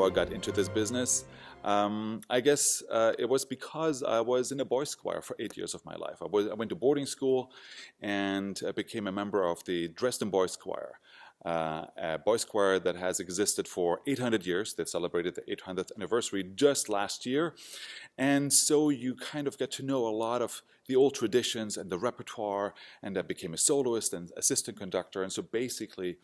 I got into this business. I guess it was because I was in a boys' choir for 8 years of my life. I went to boarding school and became a member of the Dresden Boys' Choir, a boys' choir that has existed for 800 years. They celebrated the 800th anniversary just last year. And so you kind of get to know a lot of the old traditions and the repertoire, and I became a soloist and assistant conductor. And so basically,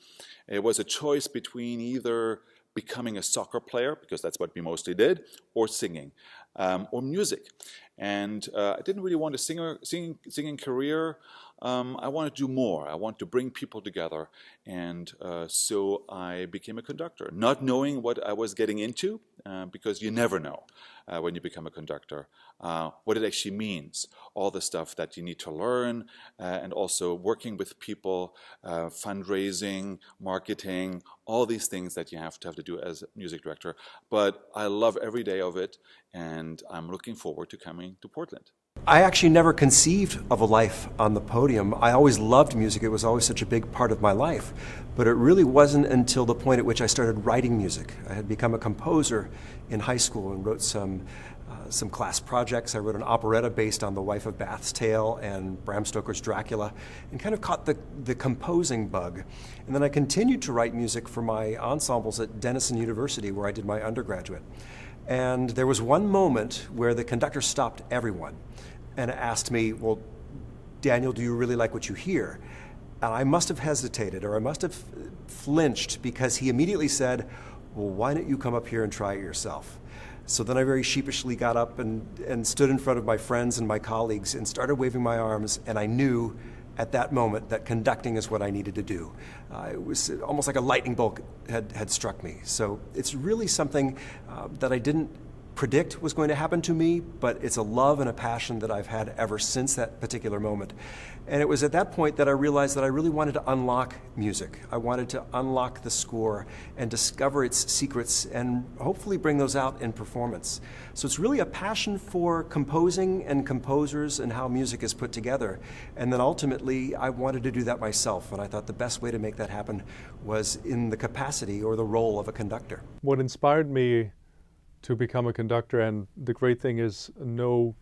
it was a choice between either becoming a soccer player, because that's what we mostly did, or singing, or music. And I didn't really want a singing career. I wanted to do more. I wanted to bring people together. And so I became a conductor, not knowing what I was getting into, because you never know when you become a conductor what it actually means, all the stuff that you need to learn, and also working with people, fundraising, marketing, all these things that you have to do as a music director. But I love every day of it, and I'm looking forward to coming to Portland. I actually never conceived of a life on the podium. I always loved music. It was always such a big part of my life. But it really wasn't until the point at which I started writing music. I had become a composer in high school and wrote some class projects. I wrote an operetta based on The Wife of Bath's Tale and Bram Stoker's Dracula, and kind of caught the composing bug. And then I continued to write music for my ensembles at Denison University, where I did my undergraduate. And there was one moment where the conductor stopped everyone and asked me, well, Daniel, do you really like what you hear? And I must have hesitated, or I must have flinched, because he immediately said, well, why don't you come up here and try it yourself? So then I very sheepishly got up and stood in front of my friends and my colleagues and started waving my arms, and I knew at that moment that conducting is what I needed to do. It was almost like a lightning bolt had struck me. So it's really something that I didn't predict was going to happen to me, but it's a love and a passion that I've had ever since that particular moment. And it was at that point that I realized that I really wanted to unlock music. I wanted to unlock the score and discover its secrets and hopefully bring those out in performance. So it's really a passion for composing and composers and how music is put together. And then ultimately, I wanted to do that myself, and I thought the best way to make that happen was in the capacity or the role of a conductor. What inspired me to become a conductor, and the great thing is no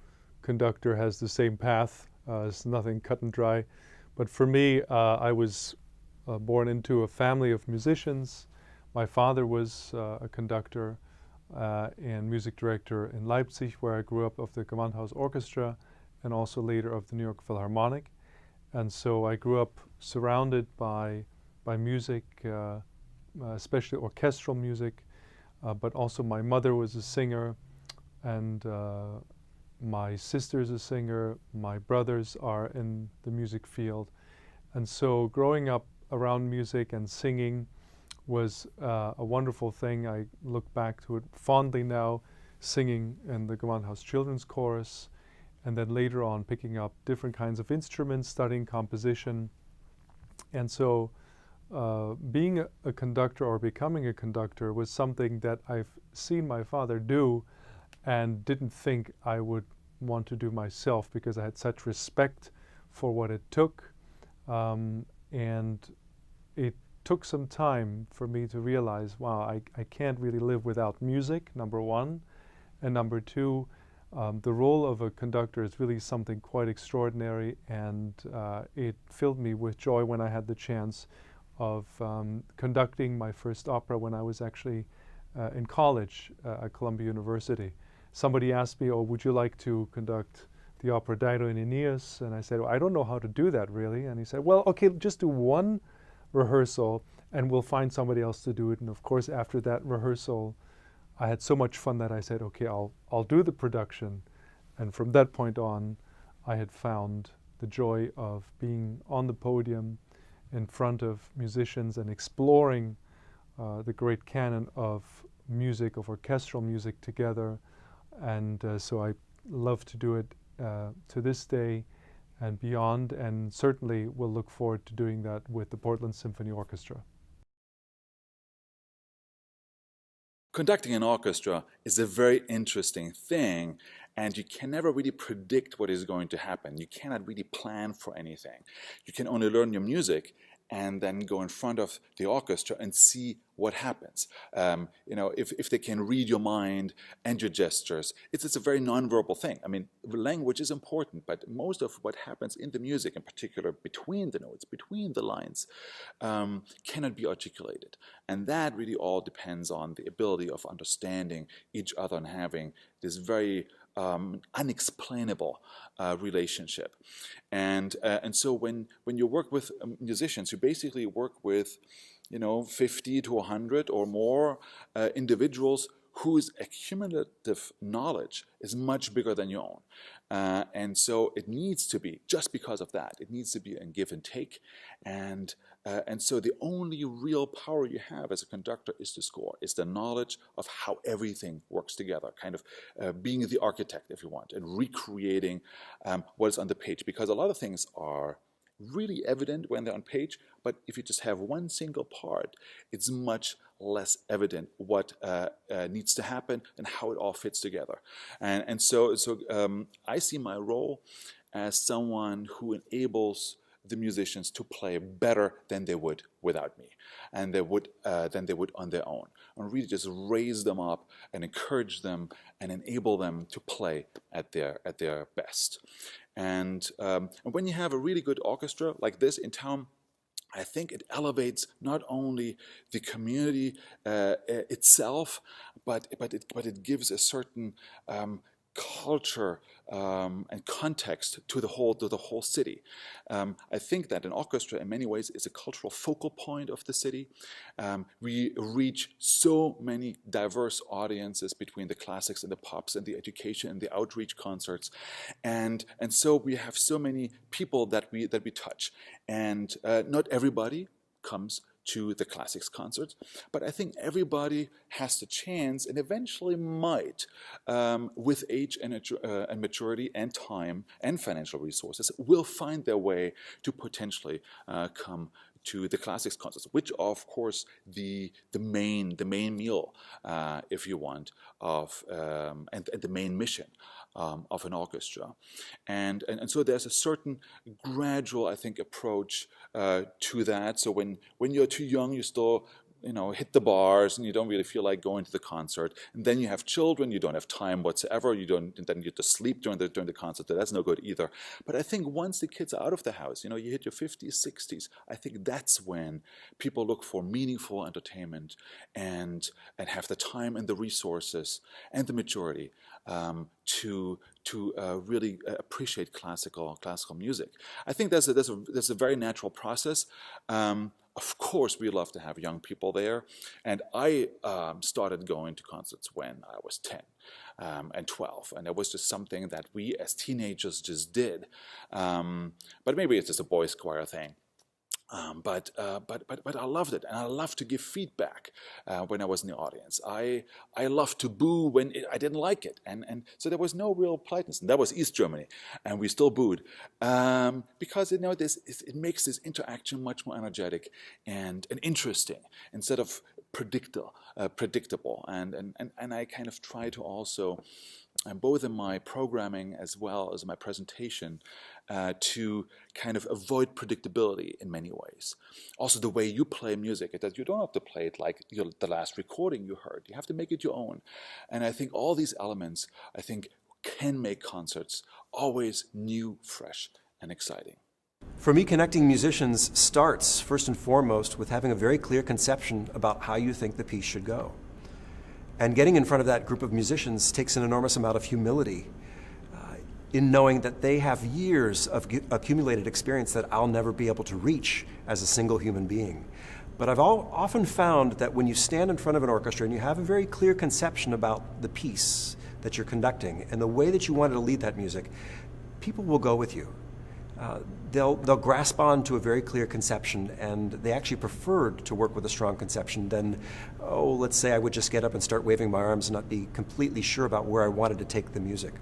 conductor has the same path. It's nothing cut and dry. But for me, I was born into a family of musicians. My father was a conductor and music director in Leipzig, where I grew up, of the Gewandhaus Orchestra, and also later of the New York Philharmonic. And so I grew up surrounded by music, especially orchestral music. But also my mother was a singer, and my sister's a singer. My brothers are in the music field. And so growing up around music and singing was a wonderful thing. I look back to it fondly now, singing in the Gewandhaus Children's Chorus, and then later on picking up different kinds of instruments, studying composition. And so being a conductor or becoming a conductor was something that I've seen my father do and didn't think I would want to do myself, because I had such respect for what it took. And it took some time for me to realize, wow, I can't really live without music, number one. And number two, the role of a conductor is really something quite extraordinary, and it filled me with joy when I had the chance of conducting my first opera when I was actually in college at Columbia University. Somebody asked me, oh, would you like to conduct the opera Dido and Aeneas? And I said, well, I don't know how to do that really. And he said, well, okay, just do one rehearsal and we'll find somebody else to do it. And of course, after that rehearsal, I had so much fun that I said, okay, I'll do the production. And from that point on, I had found the joy of being on the podium in front of musicians and exploring the great canon of music, of orchestral music together. And so I love to do it to this day and beyond, and certainly will look forward to doing that with the Portland Symphony Orchestra. Conducting an orchestra is a very interesting thing, and you can never really predict what is going to happen. You cannot really plan for anything. You can only learn your music and then go in front of the orchestra and see what happens. If they can read your mind and your gestures, it's a very nonverbal thing. I mean, language is important, but most of what happens in the music, in particular between the notes, between the lines, cannot be articulated. And that really all depends on the ability of understanding each other and having this very unexplainable relationship. And so when you work with musicians, you basically work with 50 to 100 or more individuals whose accumulative knowledge is much bigger than your own. And so it needs to be, just because of that, it needs to be a give and take. And so the only real power you have as a conductor is to score, is the knowledge of how everything works together, kind of being the architect, if you want, and recreating what is on the page. Because a lot of things are really evident when they're on page, but if you just have one single part, it's much less evident what needs to happen and how it all fits together. And so I see my role as someone who enables the musicians to play better than they would without me, and than they would on their own, and really just raise them up and encourage them and enable them to play at their best. And when you have a really good orchestra like this in town, I think it elevates not only the community itself, but it gives a certain culture and context to the whole city. I think that an orchestra in many ways is a cultural focal point of the city. We reach so many diverse audiences between the classics and the pops and the education and the outreach concerts, and so we have so many people that we touch, and not everybody comes to the classics concerts, but I think everybody has the chance, and eventually might, with age and maturity and time and financial resources, will find their way to potentially come to the classics concerts, which are, of course, the main meal, if you want, of and the main mission of an orchestra. And so there's a certain gradual, I think, approach to that. So when you're too young, you still hit the bars and you don't really feel like going to the concert. And then you have children, you don't have time whatsoever, then you have to sleep during the concert. That's no good either. But I think once the kids are out of the house, you hit your 50s, 60s, I think that's when people look for meaningful entertainment and have the time and the resources and the maturity to really appreciate classical music. I think there's a very natural process. Of course, we love to have young people there, and I started going to concerts when I was 10 and 12, and it was just something that we as teenagers just did. But maybe it's just a boys' choir thing. But I loved it, and I loved to give feedback when I was in the audience. I loved to boo when I didn't like it, and so there was no real politeness. And that was East Germany, and we still booed because it makes this interaction much more energetic and interesting instead of predictable. And I kind of try to also, both in my programming as well as my presentation, to kind of avoid predictability in many ways. Also, the way you play music, that you don't have to play it like the last recording you heard. You have to make it your own. And I think all these elements, can make concerts always new, fresh, and exciting. For me, connecting musicians starts, first and foremost, with having a very clear conception about how you think the piece should go. And getting in front of that group of musicians takes an enormous amount of humility in knowing that they have years of accumulated experience that I'll never be able to reach as a single human being. But I've often found that when you stand in front of an orchestra and you have a very clear conception about the piece that you're conducting and the way that you wanted to lead that music, people will go with you. They'll grasp on to a very clear conception, and they actually preferred to work with a strong conception than, let's say I would just get up and start waving my arms and not be completely sure about where I wanted to take the music.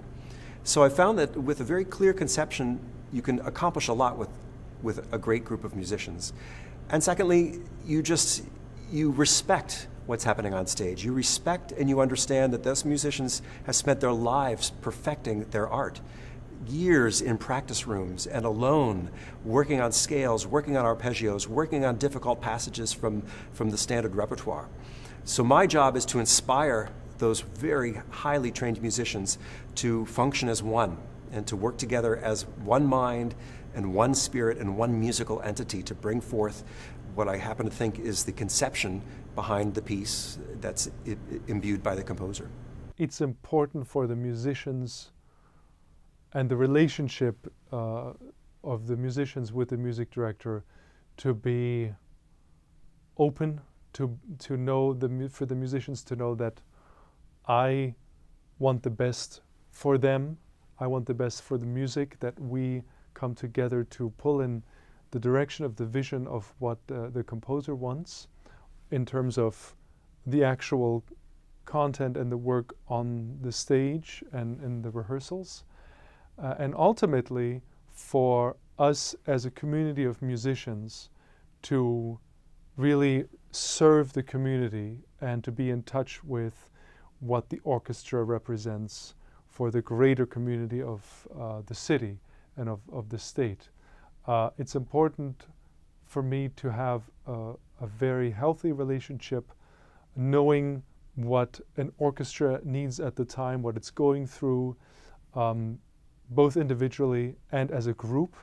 So I found that with a very clear conception, you can accomplish a lot with a great group of musicians. And secondly, you respect what's happening on stage. You respect and you understand that those musicians have spent their lives perfecting their art. years in practice rooms and alone, working on scales, working on arpeggios, working on difficult passages from the standard repertoire. So my job is to inspire those very highly trained musicians to function as one and to work together as one mind and one spirit and one musical entity to bring forth what I happen to think is the conception behind the piece that's imbued by the composer. It's important for the musicians and the relationship of the musicians with the music director to be open, to know for the musicians to know that I want the best for them. I want the best for the music, that we come together to pull in the direction of the vision of what the composer wants in terms of the actual content and the work on the stage and in the rehearsals. And ultimately, for us as a community of musicians to really serve the community and to be in touch with what the orchestra represents for the greater community of the city and of the state. It's important for me to have a very healthy relationship, knowing what an orchestra needs at the time, what it's going through, both individually and as a group,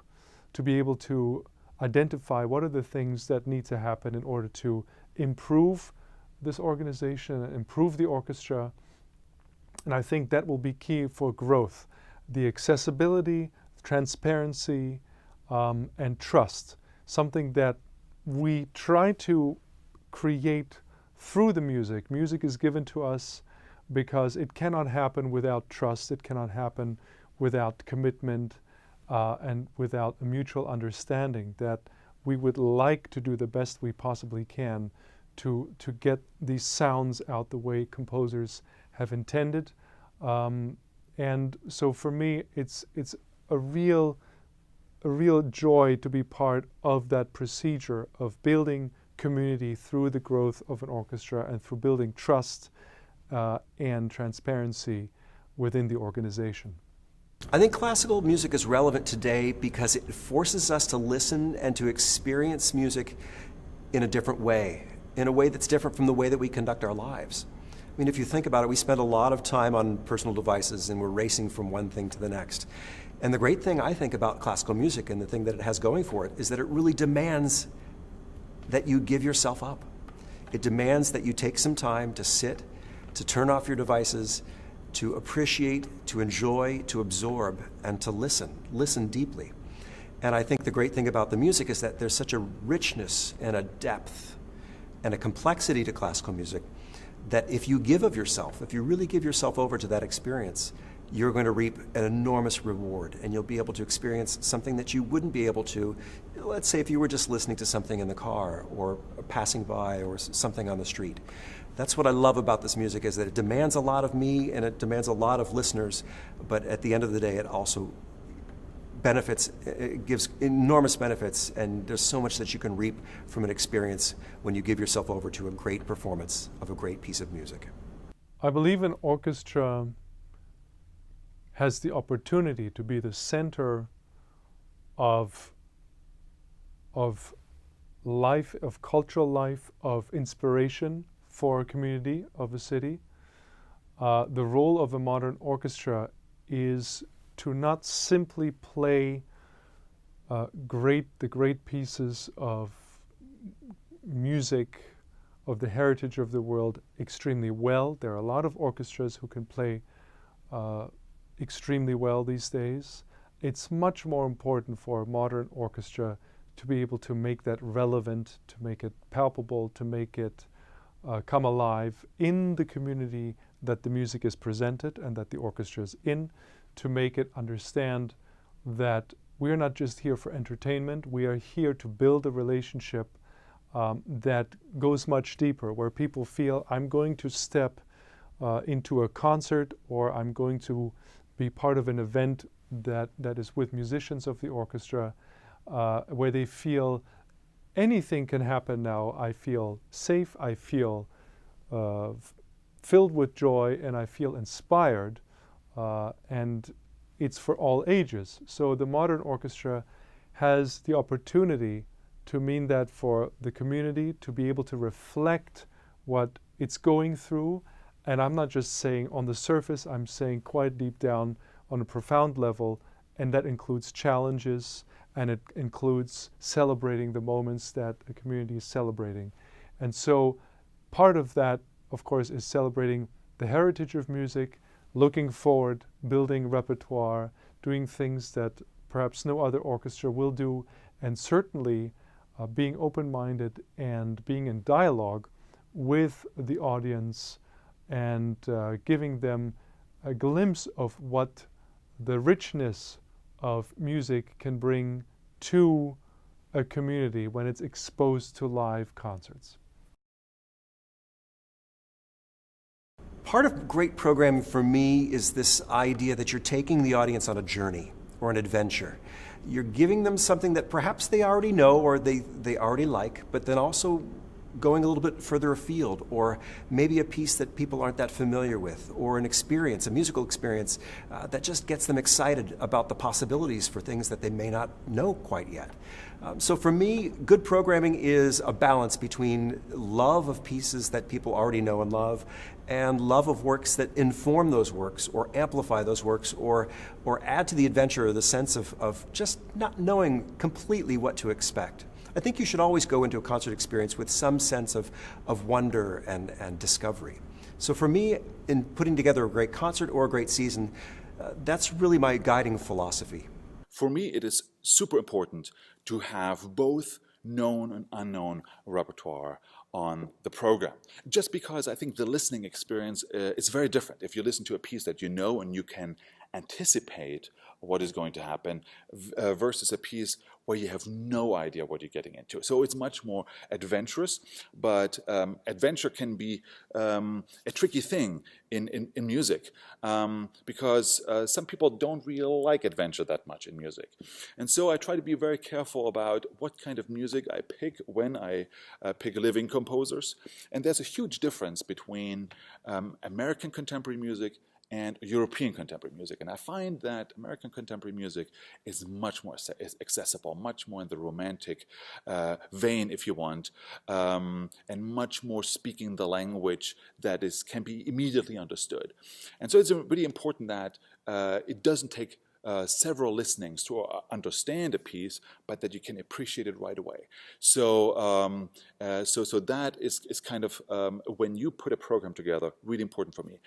to be able to identify what are the things that need to happen in order to improve this organization and improve the orchestra. And I think that will be key for growth. The accessibility, transparency, and trust, something that we try to create through the music. Music is given to us because it cannot happen without trust. It cannot happen without commitment and without a mutual understanding that we would like to do the best we possibly can to get these sounds out the way composers have intended. And so for me, it's a real joy to be part of that procedure of building community through the growth of an orchestra and through building trust and transparency within the organization. I think classical music is relevant today because it forces us to listen and to experience music in a different way, in a way that's different from the way that we conduct our lives. I mean, if you think about it, we spend a lot of time on personal devices and we're racing from one thing to the next. And the great thing I think about classical music and the thing that it has going for it is that it really demands that you give yourself up. It demands that you take some time to sit, to turn off your devices, to appreciate, to enjoy, to absorb, and to listen deeply. And I think the great thing about the music is that there's such a richness and a depth and a complexity to classical music that if you give of yourself, if you really give yourself over to that experience, you're going to reap an enormous reward, and you'll be able to experience something that you wouldn't be able to, let's say, if you were just listening to something in the car or passing by or something on the street. That's what I love about this music, is that it demands a lot of me and it demands a lot of listeners, but at the end of the day, it also benefits, it gives enormous benefits, and there's so much that you can reap from an experience when you give yourself over to a great performance of a great piece of music. I believe an orchestra has the opportunity to be the center of life, of cultural life, of inspiration for a community of a city. The role of a modern orchestra is to not simply play the great pieces of music of the heritage of the world extremely well. There are a lot of orchestras who can play extremely well these days. It's much more important for a modern orchestra to be able to make that relevant, to make it palpable, to make it come alive in the community that the music is presented and that the orchestra is in, to make it understand that we're not just here for entertainment, we are here to build a relationship that goes much deeper, where people feel I'm going to step into a concert, or I'm going to be part of an event that is with musicians of the orchestra, where they feel anything can happen now. I feel safe, I feel filled with joy, and I feel inspired. And it's for all ages. So the modern orchestra has the opportunity to mean that for the community to be able to reflect what it's going through. And I'm not just saying on the surface, I'm saying quite deep down on a profound level, and that includes challenges, and it includes celebrating the moments that the community is celebrating. And so part of that, of course, is celebrating the heritage of music, looking forward, building repertoire, doing things that perhaps no other orchestra will do, and certainly being open-minded and being in dialogue with the audience and giving them a glimpse of what the richness of music can bring to a community when it's exposed to live concerts. Part of great programming for me is this idea that you're taking the audience on a journey or an adventure. You're giving them something that perhaps they already know or they already like, but then also going a little bit further afield, or maybe a piece that people aren't that familiar with, or an experience, a musical experience that just gets them excited about the possibilities for things that they may not know quite yet. So for me, good programming is a balance between love of pieces that people already know and love, and love of works that inform those works, or amplify those works, or add to the adventure, or the sense of just not knowing completely what to expect. I think you should always go into a concert experience with some sense of wonder and discovery. So for me, in putting together a great concert or a great season, that's really my guiding philosophy. For me, it is super important to have both known and unknown repertoire on the program. Just because I think the listening experience is very different. If you listen to a piece that you know and you can anticipate what is going to happen versus a piece where you have no idea what you're getting into. So it's much more adventurous, but adventure can be a tricky thing in music because some people don't really like adventure that much in music. And so I try to be very careful about what kind of music I pick when I pick living composers. And there's a huge difference between American contemporary music and European contemporary music. And I find that American contemporary music is much more accessible, much more in the romantic vein, if you want, and much more speaking the language that can be immediately understood. And so it's really important that it doesn't take several listenings to understand a piece, but that you can appreciate it right away. So, so that is kind of when you put a program together, really important for me.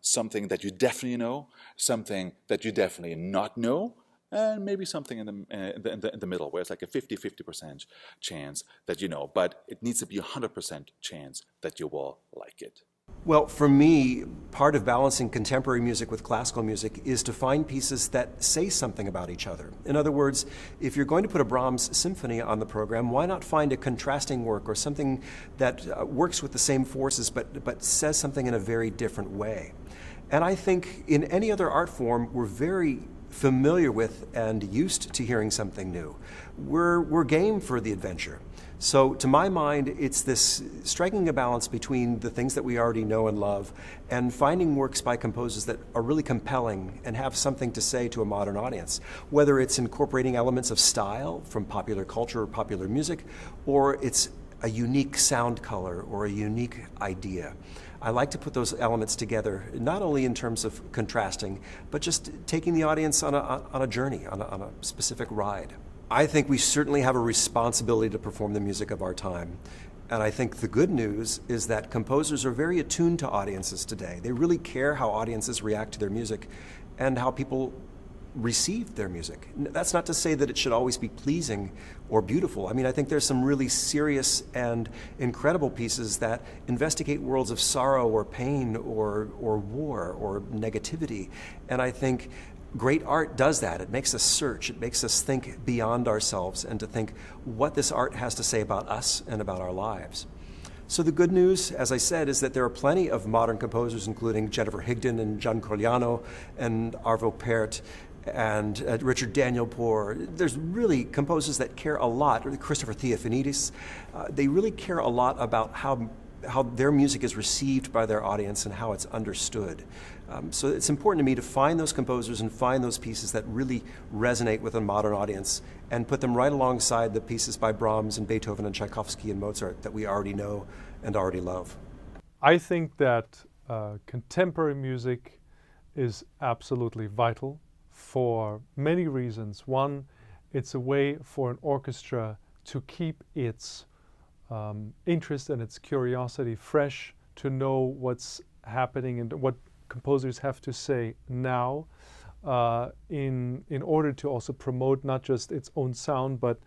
Something that you definitely know, something that you definitely not know, and maybe something in the middle, where it's like a 50-50% chance that you know, but it needs to be 100% chance that you will like it. Well, for me, part of balancing contemporary music with classical music is to find pieces that say something about each other. In other words, if you're going to put a Brahms symphony on the program, why not find a contrasting work or something that works with the same forces but says something in a very different way? And I think in any other art form, we're very familiar with and used to hearing something new. We're game for the adventure. So to my mind, it's this striking a balance between the things that we already know and love and finding works by composers that are really compelling and have something to say to a modern audience, whether it's incorporating elements of style from popular culture or popular music, or it's a unique sound color or a unique idea. I like to put those elements together, not only in terms of contrasting, but just taking the audience on a journey, on a specific ride. I think we certainly have a responsibility to perform the music of our time. And I think the good news is that composers are very attuned to audiences today. They really care how audiences react to their music and how people receive their music. That's not to say that it should always be pleasing or beautiful. I mean, I think there's some really serious and incredible pieces that investigate worlds of sorrow or pain or war or negativity. And I think great art does that. It makes us search. It makes us think beyond ourselves and to think what this art has to say about us and about our lives. So the good news, as I said, is that there are plenty of modern composers, including Jennifer Higdon and John Corigliano and Arvo Pärt and Richard Danielpour. There's really composers that care a lot, or Christopher Theophanidis. They really care a lot about how how their music is received by their audience and how it's understood. So it's important to me to find those composers and find those pieces that really resonate with a modern audience and put them right alongside the pieces by Brahms and Beethoven and Tchaikovsky and Mozart that we already know and already love. I think that contemporary music is absolutely vital for many reasons. One, it's a way for an orchestra to keep its interest and its curiosity fresh, to know what's happening and what composers have to say now, in order to also promote not just its own sound, but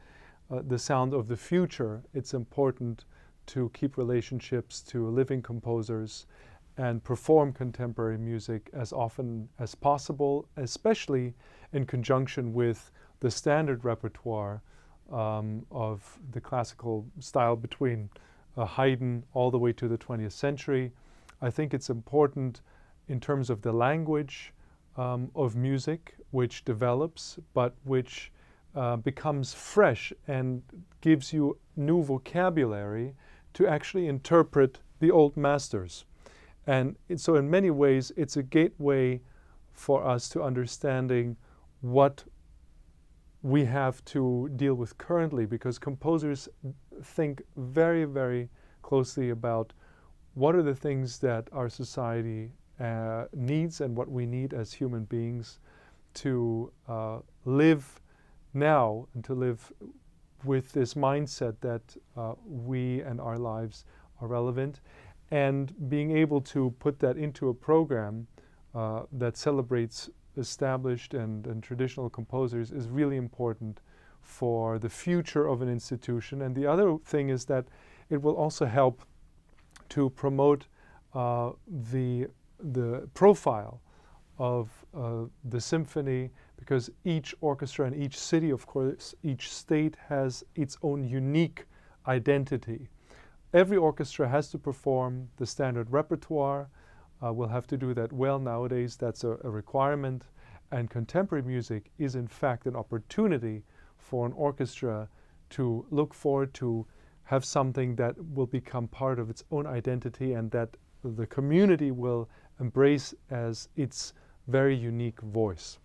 the sound of the future. It's important to keep relationships to living composers and perform contemporary music as often as possible, especially in conjunction with the standard repertoire of the classical style between Haydn all the way to the 20th century. I think it's important in terms of the language of music, which develops, but which becomes fresh and gives you new vocabulary to actually interpret the old masters. And so in many ways, it's a gateway for us to understanding what we have to deal with currently, because composers think very, very closely about what are the things that our society needs and what we need as human beings to live now and to live with this mindset that we and our lives are relevant, and being able to put that into a program that celebrates established and traditional composers is really important for the future of an institution. And the other thing is that it will also help to promote the profile of the symphony, because each orchestra and each city, of course, each state has its own unique identity. Every orchestra has to perform the standard repertoire. We'll have to do that well nowadays. That's a requirement. And contemporary music is in fact an opportunity for an orchestra to look forward to, have something that will become part of its own identity and that the community will embrace as its very unique voice.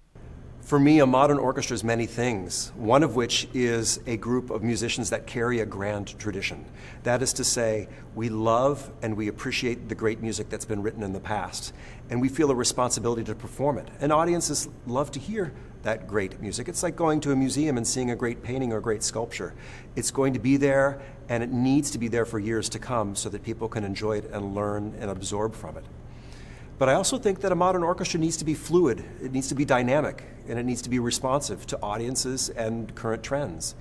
For me, a modern orchestra is many things, one of which is a group of musicians that carry a grand tradition. That is to say, we love and we appreciate the great music that's been written in the past, and we feel a responsibility to perform it. And audiences love to hear that great music. It's like going to a museum and seeing a great painting or a great sculpture. It's going to be there, and it needs to be there for years to come so that people can enjoy it and learn and absorb from it. But I also think that a modern orchestra needs to be fluid, it needs to be dynamic, and it needs to be responsive to audiences and current trends.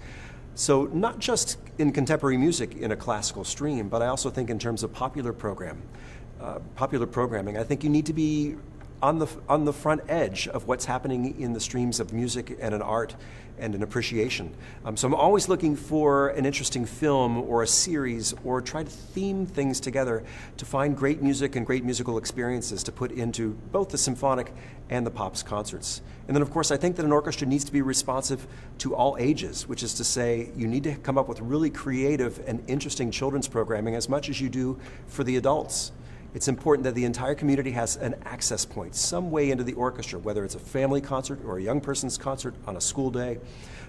So not just in contemporary music in a classical stream, but I also think in terms of popular programming. I think you need to be on the front edge of what's happening in the streams of music and in art and in appreciation. So I'm always looking for an interesting film or a series, or try to theme things together to find great music and great musical experiences to put into both the symphonic and the pops concerts. And then of course I think that an orchestra needs to be responsive to all ages, which is to say you need to come up with really creative and interesting children's programming as much as you do for the adults. It's important that the entire community has an access point, some way into the orchestra, whether it's a family concert or a young person's concert on a school day,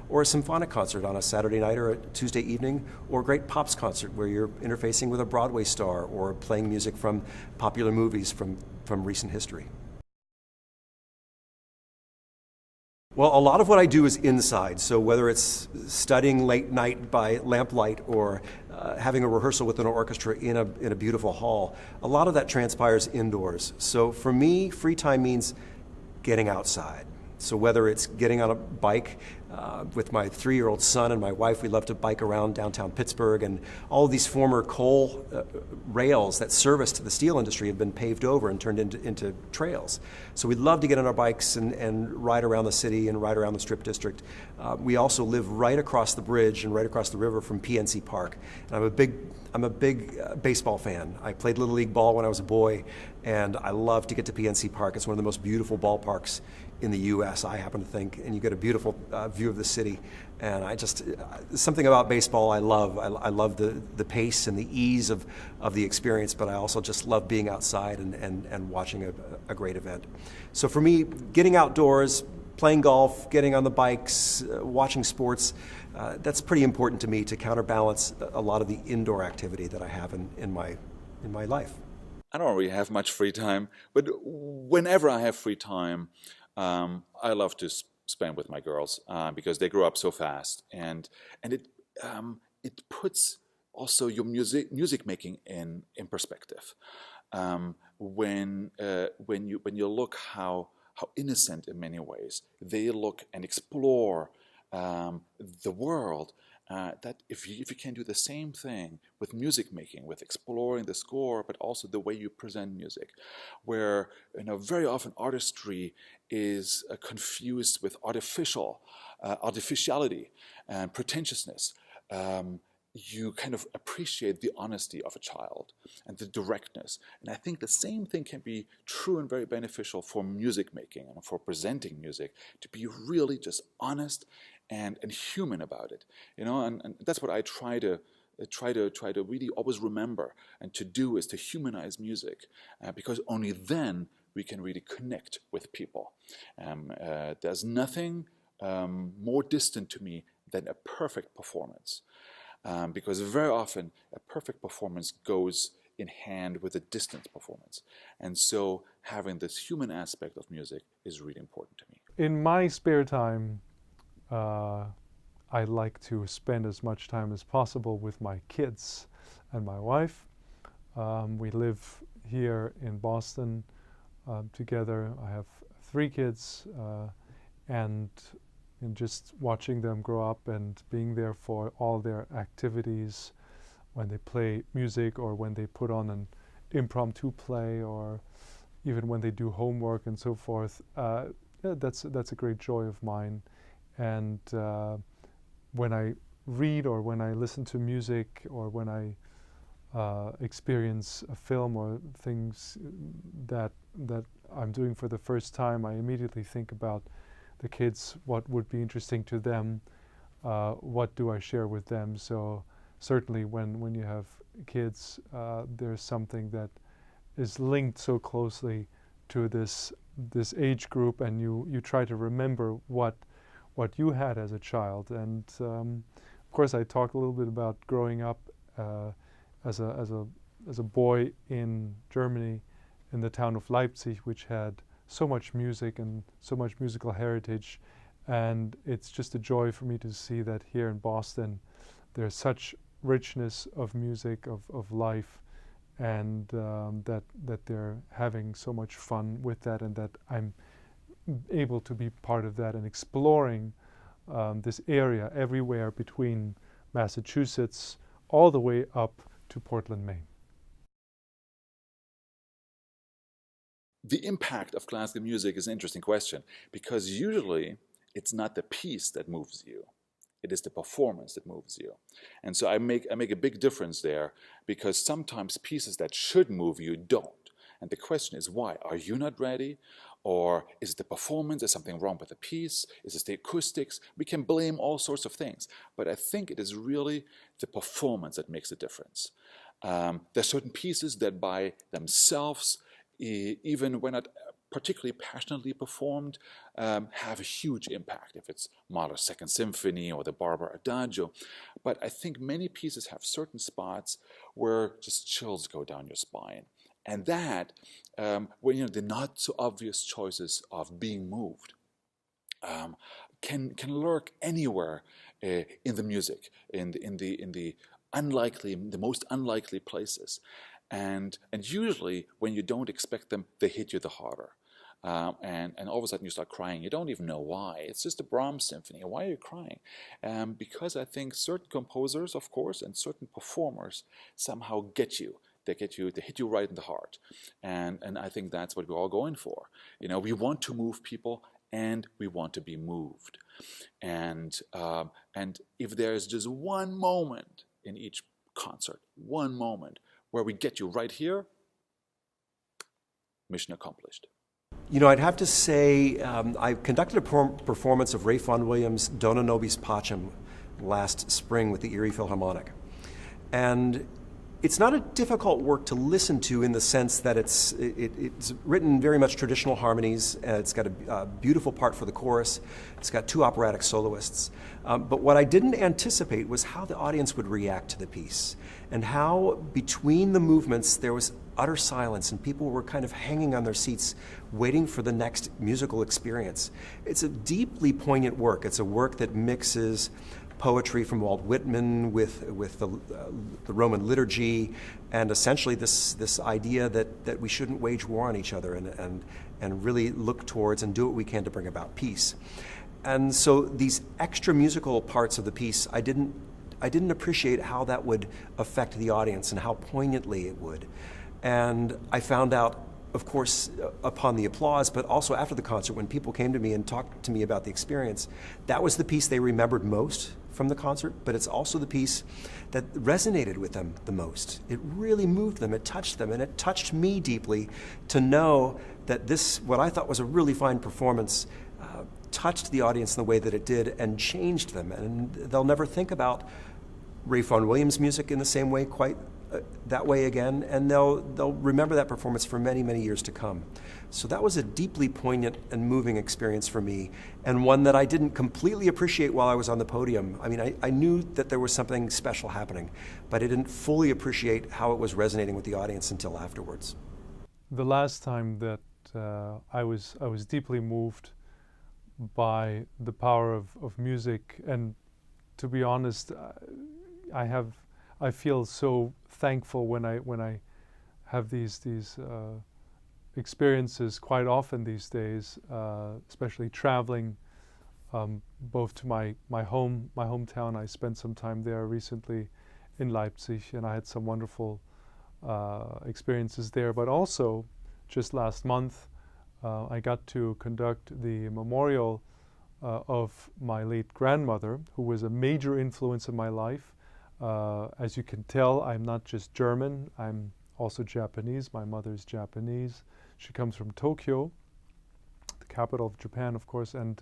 or a symphonic concert on a Saturday night or a Tuesday evening, or a great pops concert where you're interfacing with a Broadway star or playing music from popular movies from recent history. Well, a lot of what I do is inside, so whether it's studying late night by lamplight or having a rehearsal with an orchestra in a beautiful hall, a lot of that transpires indoors. So for me, free time means getting outside. So whether it's getting on a bike with my 3-year-old son and my wife, we love to bike around downtown Pittsburgh, and all of these former coal rails that serviced the steel industry have been paved over and turned into trails. So we'd love to get on our bikes and ride around the city and ride around the Strip District. We also live right across the bridge and right across the river from PNC Park. And I'm a big baseball fan. I played Little League ball when I was a boy, and I love to get to PNC Park. It's one of the most beautiful ballparks in the U.S., I happen to think, and you get a beautiful view of the city. And I just, something about baseball I love. I love the pace and the ease of the experience, but I also just love being outside and watching a great event. So for me, getting outdoors, playing golf, getting on the bikes, watching sports, that's pretty important to me to counterbalance a lot of the indoor activity that I have in my life. I don't really have much free time, but whenever I have free time, I love to spend with my girls because they grow up so fast, and it puts also your music making in perspective. When you look how innocent in many ways they look and explore the world. That if you can do the same thing with music making, with exploring the score, but also the way you present music, where very often artistry is confused with artificiality and pretentiousness. You kind of appreciate the honesty of a child and the directness. And I think the same thing can be true and very beneficial for music making and for presenting music, to be really just honest and human about it, and that's what I try to really always remember and to do, is to humanize music, because only then we can really connect with people. There's nothing more distant to me than a perfect performance, because very often a perfect performance goes in hand with a distant performance, and so having this human aspect of music is really important to me. In my spare time, I like to spend as much time as possible with my kids and my wife. We live here in Boston together. I have 3 kids, and just watching them grow up and being there for all their activities, when they play music or when they put on an impromptu play, or even when they do homework and so forth, that's a great joy of mine. And when I read or when I listen to music or when I experience a film or things that I'm doing for the first time, I immediately think about the kids, what would be interesting to them, what do I share with them. So certainly when you have kids, there's something that is linked so closely to this age group, and you try to remember what you had as a child. And of course, I talked a little bit about growing up as a boy in Germany, in the town of Leipzig, which had so much music and so much musical heritage. And it's just a joy for me to see that here in Boston, there's such richness of music, of life, and that they're having so much fun with that, and that I'm able to be part of that and exploring this area everywhere between Massachusetts all the way up to Portland, Maine. The impact of classical music is an interesting question, because usually it's not the piece that moves you. It is the performance that moves you. And so I make a big difference there, because sometimes pieces that should move you don't. And the question is, why? Are you not ready? Or is it the performance? Is something wrong with the piece? Is it the acoustics? We can blame all sorts of things. But I think it is really the performance that makes a difference. There are certain pieces that by themselves, even when not particularly passionately performed, have a huge impact, if it's Mahler's Second Symphony or the Barber Adagio. But I think many pieces have certain spots where just chills go down your spine. And that, when the not so obvious choices of being moved, can lurk anywhere in the music, in the most unlikely places. And usually, when you don't expect them, they hit you the harder. And all of a sudden you start crying. You don't even know why. It's just a Brahms symphony. Why are you crying? Because I think certain composers, of course, and certain performers somehow get you. They hit you right in the heart. And I think that's what we're all going for. We want to move people, and we want to be moved. And if there's just one moment in each concert, one moment where we get you right here, mission accomplished. You know, I'd have to say I conducted a performance of Vaughan Williams' Dona, Nobis, Pacem last spring with the Erie Philharmonic. And it's not a difficult work to listen to in the sense that it's written very much traditional harmonies. It's got a beautiful part for the chorus. It's got two operatic soloists. But what I didn't anticipate was how the audience would react to the piece and how between the movements there was utter silence and people were kind of hanging on their seats waiting for the next musical experience. It's a deeply poignant work. It's a work that mixes poetry from Walt Whitman with the Roman liturgy, and essentially this idea that we shouldn't wage war on each other and really look towards and do what we can to bring about peace. And so these extra musical parts of the piece, I didn't appreciate how that would affect the audience and how poignantly it would. And I found out, of course, upon the applause, but also after the concert when people came to me and talked to me about the experience, that was the piece they remembered most from the concert, but it's also the piece that resonated with them the most. It really moved them, it touched them, and it touched me deeply to know that this, what I thought was a really fine performance, touched the audience in the way that it did and changed them. And they'll never think about Vaughan Williams' music in the same way, quite that way again, and they'll remember that performance for many, many years to come. So that was a deeply poignant and moving experience for me, and one that I didn't completely appreciate while I was on the podium. I mean, I knew that there was something special happening, but I didn't fully appreciate how it was resonating with the audience until afterwards. The last time that I was deeply moved by the power of music, and to be honest, I feel so thankful when I have these experiences quite often these days, especially traveling both to my hometown. I spent some time there recently in Leipzig, and I had some wonderful experiences there. But also, just last month, I got to conduct the memorial of my late grandmother, who was a major influence in my life. As you can tell, I'm not just German, I'm also Japanese. My mother's Japanese. She comes from Tokyo, the capital of Japan, of course, and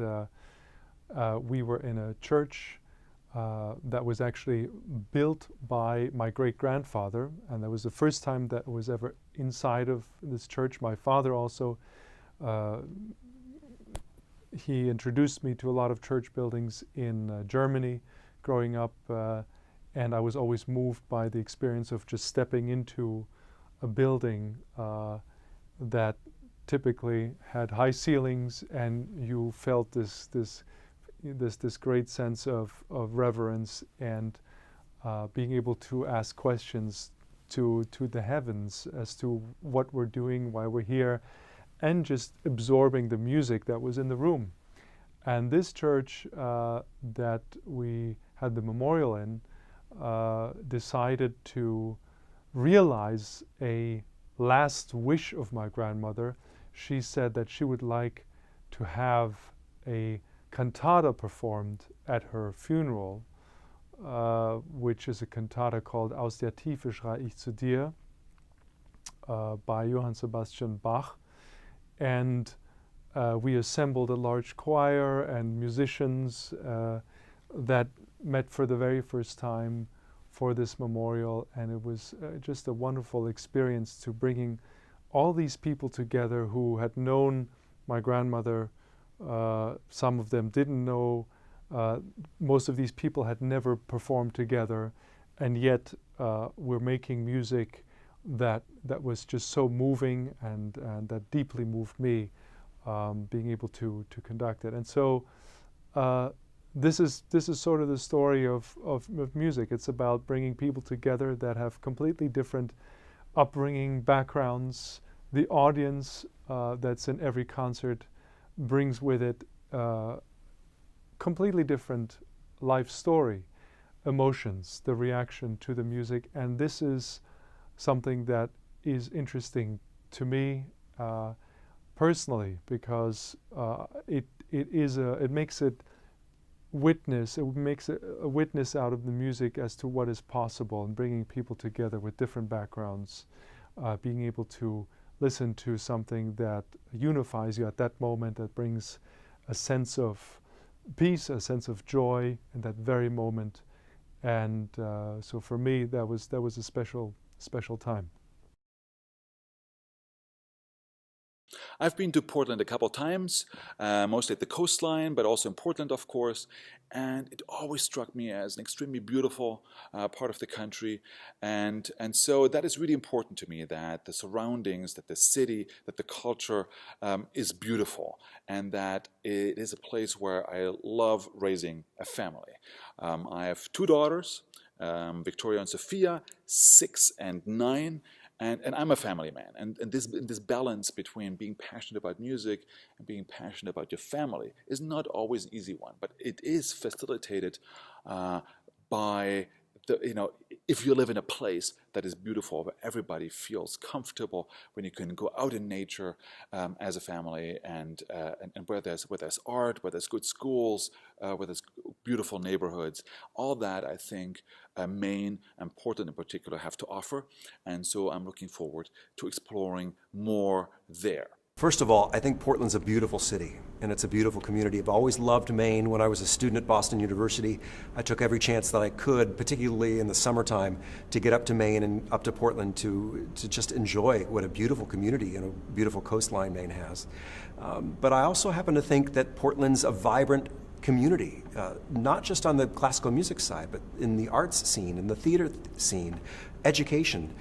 we were in a church that was actually built by my great-grandfather, and that was the first time that was ever inside of this church. My father also, he introduced me to a lot of church buildings in Germany growing up, and I was always moved by the experience of just stepping into a building that typically had high ceilings, and you felt this great sense of reverence and being able to ask questions to the heavens as to what we're doing, why we're here, and just absorbing the music that was in the room. And this church that we had the memorial in decided to realize a last wish of my grandmother. She said that she would like to have a cantata performed at her funeral, which is a cantata called Aus der Tiefe schrei ich zu dir by Johann Sebastian Bach. And we assembled a large choir and musicians that met for the very first time for this memorial, and it was just a wonderful experience to bringing all these people together who had known my grandmother. Some of them didn't know. Most of these people had never performed together, and yet we're making music that was just so moving and that deeply moved me, being able to conduct it. And so this is sort of the story of music. It's about bringing people together that have completely different upbringing, backgrounds. The audience that's in every concert brings with it completely different life story, emotions, the reaction to the music. And this is something that is interesting to me personally, because it makes a witness a witness out of the music as to what is possible, and bringing people together with different backgrounds, being able to listen to something that unifies you at that moment, that brings a sense of peace, a sense of joy in that very moment. And so for me, that was a special time. I've been to Portland a couple times, mostly at the coastline, but also in Portland, of course, and it always struck me as an extremely beautiful part of the country, and so that is really important to me, that the surroundings, that the city, that the culture is beautiful, and that it is a place where I love raising a family. I have 2 daughters, Victoria and Sophia, 6 and 9. And I'm a family man, and this balance between being passionate about music and being passionate about your family is not always an easy one, but it is facilitated by if you live in a place that is beautiful, where everybody feels comfortable, when you can go out in nature as a family, and where there's art, where there's good schools, where there's beautiful neighborhoods, all that I think Maine and Portland in particular have to offer, and so I'm looking forward to exploring more there. First of all, I think Portland's a beautiful city, and it's a beautiful community. I've always loved Maine. When I was a student at Boston University, I took every chance that I could, particularly in the summertime, to get up to Maine and up to Portland to just enjoy what a beautiful community and a beautiful coastline Maine has. But I also happen to think that Portland's a vibrant community, not just on the classical music side, but in the arts scene, in the theater scene, education.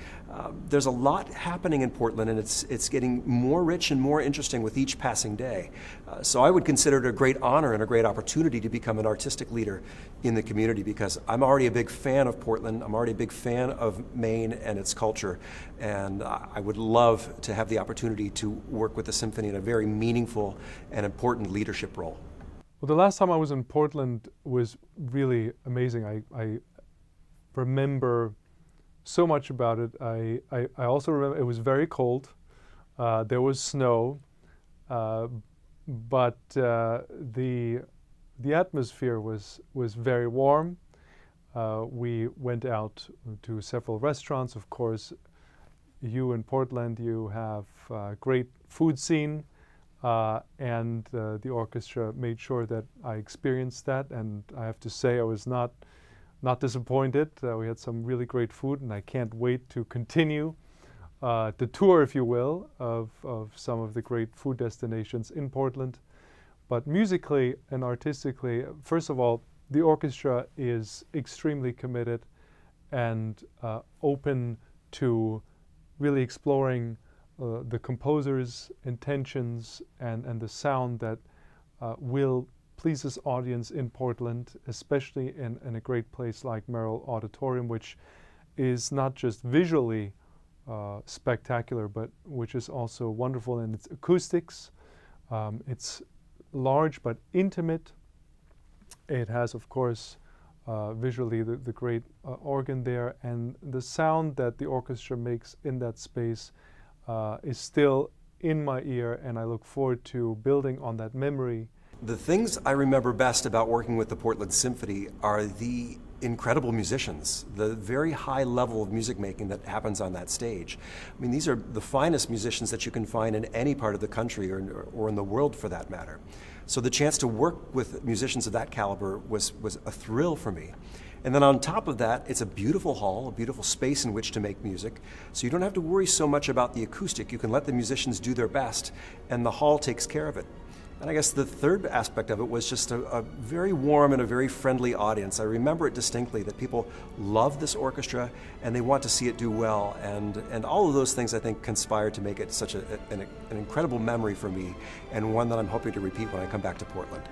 There's a lot happening in Portland, and it's getting more rich and more interesting with each passing day. So I would consider it a great honor and a great opportunity to become an artistic leader in the community, because I'm already a big fan of Portland, I'm already a big fan of Maine and its culture, and I would love to have the opportunity to work with the Symphony in a very meaningful and important leadership role. Well, the last time I was in Portland was really amazing. I remember so much about it. I also remember it was very cold. There was snow, but the atmosphere was very warm. We went out to several restaurants. Of course, you in Portland, you have a great food scene, and the orchestra made sure that I experienced that. And I have to say, I was not disappointed. We had some really great food, and I can't wait to continue the tour, if you will, of some of the great food destinations in Portland. But musically and artistically, first of all, the orchestra is extremely committed and open to really exploring the composer's intentions and the sound that will please his audience in Portland, especially in a great place like Merrill Auditorium, which is not just visually spectacular, but which is also wonderful in its acoustics. It's large but intimate. It has, of course, visually the great organ there, and the sound that the orchestra makes in that space is still in my ear, and I look forward to building on that memory. The things I remember best about working with the Portland Symphony are the incredible musicians, the very high level of music making that happens on that stage. I mean, these are the finest musicians that you can find in any part of the country or in the world, for that matter. So the chance to work with musicians of that caliber was a thrill for me. And then on top of that, it's a beautiful hall, a beautiful space in which to make music. So you don't have to worry so much about the acoustic. You can let the musicians do their best, and the hall takes care of it. And I guess the third aspect of it was just a very warm and a very friendly audience. I remember it distinctly, that people love this orchestra and they want to see it do well. And all of those things, I think, conspire to make it such an incredible memory for me, and one that I'm hoping to repeat when I come back to Portland.